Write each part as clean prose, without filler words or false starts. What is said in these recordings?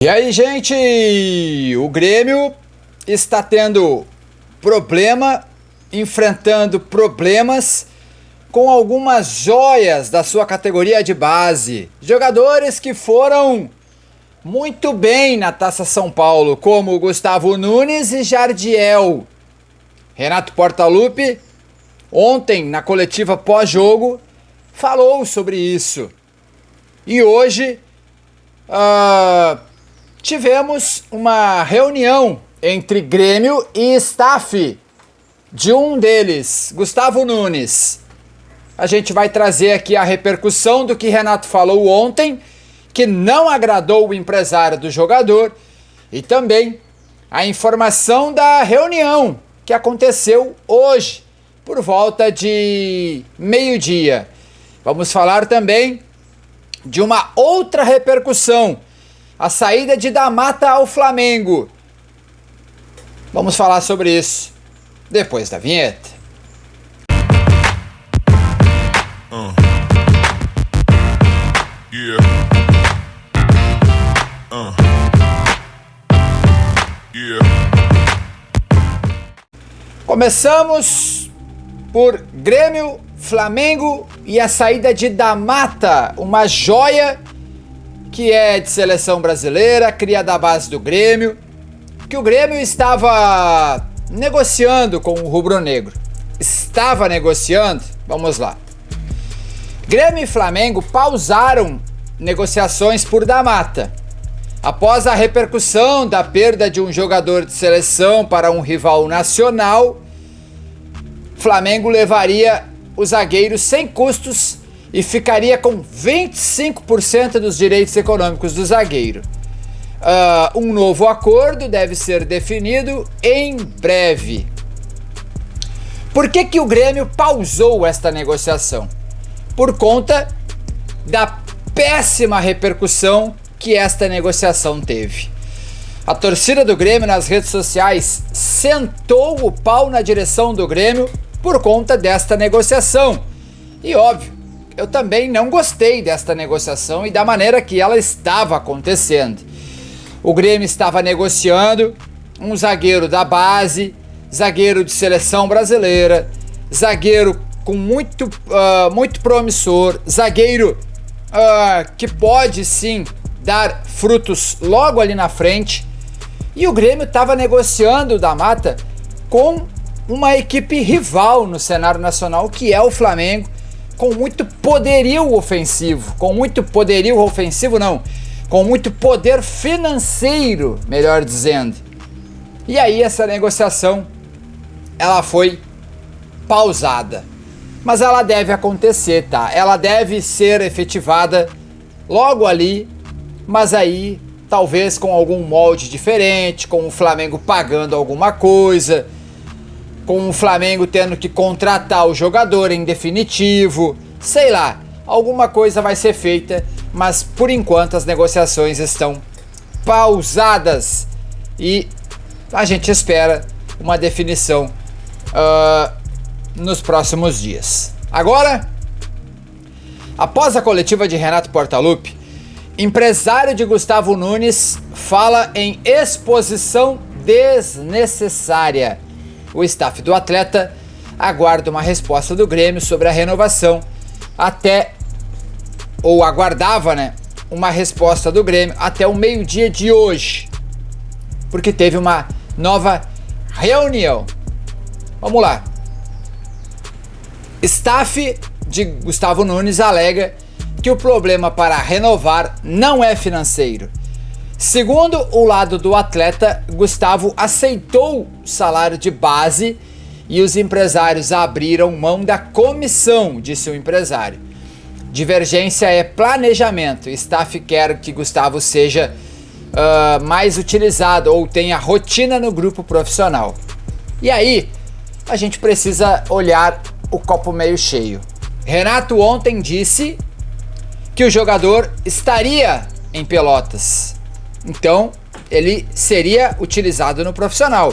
E aí, gente, o Grêmio está tendo enfrentando problemas com algumas joias da sua categoria de base. Jogadores que foram muito bem na Taça São Paulo, como Gustavo Nunes e Jardiel. Renato Portaluppi, ontem na coletiva pós-jogo, falou sobre isso. E hoje tivemos uma reunião entre Grêmio e staff de um deles, Gustavo Nunes. A gente vai trazer aqui a repercussão do que Renato falou ontem, que não agradou o empresário do jogador, e também a informação da reunião que aconteceu hoje, por volta de meio-dia. Vamos falar também de uma outra repercussão, a saída de Da Mata ao Flamengo. Vamos falar sobre isso depois da vinheta. Começamos por Grêmio, Flamengo e a saída de Da Mata, uma joia que é de seleção brasileira, cria da base do Grêmio, que o Grêmio estava negociando com o rubro-negro. Estava negociando? Vamos lá. Grêmio e Flamengo pausaram negociações por Da Mata. Após a repercussão da perda de um jogador de seleção para um rival nacional, Flamengo levaria o zagueiro sem custos e ficaria com 25% dos direitos econômicos do zagueiro. Um novo acordo deve ser definido em breve. Por que o Grêmio pausou esta negociação? Por conta da péssima repercussão que esta negociação teve. A torcida do Grêmio nas redes sociais sentou o pau na direção do Grêmio por conta desta negociação. E óbvio, eu também não gostei desta negociação e da maneira que ela estava acontecendo. O Grêmio estava negociando um zagueiro da base, zagueiro de seleção brasileira, zagueiro com muito promissor, zagueiro que pode sim dar frutos logo ali na frente. E o Grêmio estava negociando o Da Mata com uma equipe rival no cenário nacional, que é o Flamengo, com muito poderio ofensivo, com muito poder financeiro, melhor dizendo. E aí essa negociação, ela foi pausada. Mas ela deve acontecer, tá? Ela deve ser efetivada logo ali, mas aí talvez com algum molde diferente, com o Flamengo pagando alguma coisa, com o Flamengo tendo que contratar o jogador em definitivo, sei lá, alguma coisa vai ser feita, mas por enquanto as negociações estão pausadas e a gente espera uma definição nos próximos dias. Agora, após a coletiva de Renato Portaluppi, empresário de Gustavo Nunes fala em exposição desnecessária. O staff do atleta aguarda uma resposta do Grêmio sobre a renovação aguardava, uma resposta do Grêmio até o meio-dia de hoje, porque teve uma nova reunião. Vamos lá. Staff de Gustavo Nunes alega que o problema para renovar não é financeiro. Segundo o lado do atleta, Gustavo aceitou o salário de base e os empresários abriram mão da comissão, disse o empresário. Divergência é planejamento. Staff quer que Gustavo seja mais utilizado ou tenha rotina no grupo profissional. E aí, a gente precisa olhar o copo meio cheio. Renato ontem disse que o jogador estaria em Pelotas. Então, ele seria utilizado no profissional.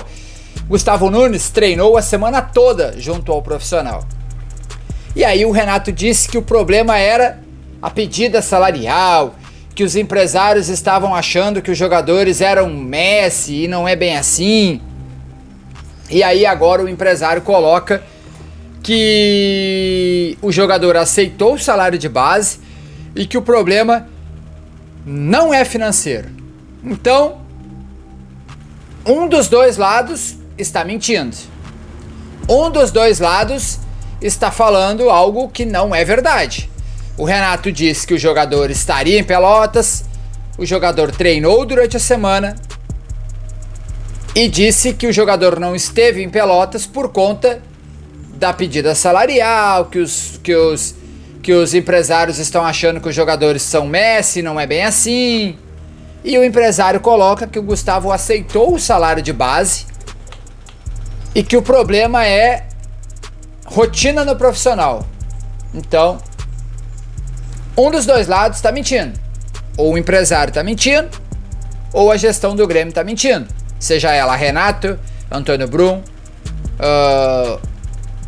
Gustavo Nunes treinou a semana toda junto ao profissional. E aí o Renato disse que o problema era a pedida salarial, que os empresários estavam achando que os jogadores eram Messi e não é bem assim. E aí agora o empresário coloca que o jogador aceitou o salário de base e que o problema não é financeiro. Então, um dos dois lados está mentindo. Um dos dois lados está falando algo que não é verdade. O Renato disse que o jogador estaria em Pelotas, o jogador treinou durante a semana e disse que o jogador não esteve em Pelotas por conta da pedida salarial, que os empresários estão achando que os jogadores são Messi, não é bem assim. E o empresário coloca que o Gustavo aceitou o salário de base e que o problema é rotina no profissional. Então, um dos dois lados está mentindo. Ou o empresário está mentindo, ou a gestão do Grêmio está mentindo. Seja ela Renato, Antônio Brum, o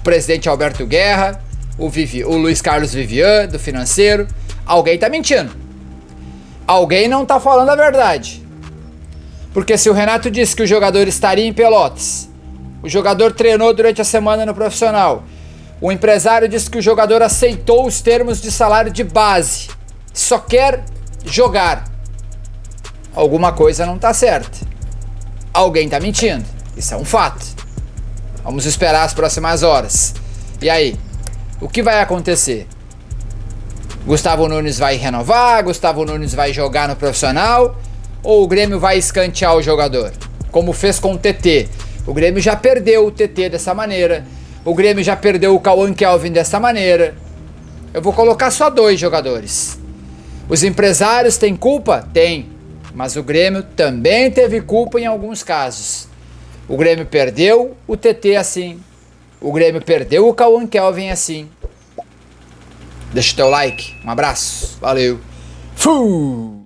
presidente Alberto Guerra, o Luiz Carlos Vivian, do financeiro. Alguém está mentindo. Alguém não está falando a verdade. Porque se o Renato disse que o jogador estaria em Pelotas, o jogador treinou durante a semana no profissional, o empresário disse que o jogador aceitou os termos de salário de base, só quer jogar, alguma coisa não está certa. Alguém está mentindo. Isso é um fato. Vamos esperar as próximas horas. E aí? O que vai acontecer? Gustavo Nunes vai renovar? Gustavo Nunes vai jogar no profissional? Ou o Grêmio vai escantear o jogador? Como fez com o TT. O Grêmio já perdeu o TT dessa maneira. O Grêmio já perdeu o Cauã Kelvin dessa maneira. Eu vou colocar só 2 jogadores. Os empresários têm culpa? Tem. Mas o Grêmio também teve culpa em alguns casos. O Grêmio perdeu o TT assim. O Grêmio perdeu o Cauã Kelvin assim. Deixa o teu like. Um abraço. Valeu. Fui!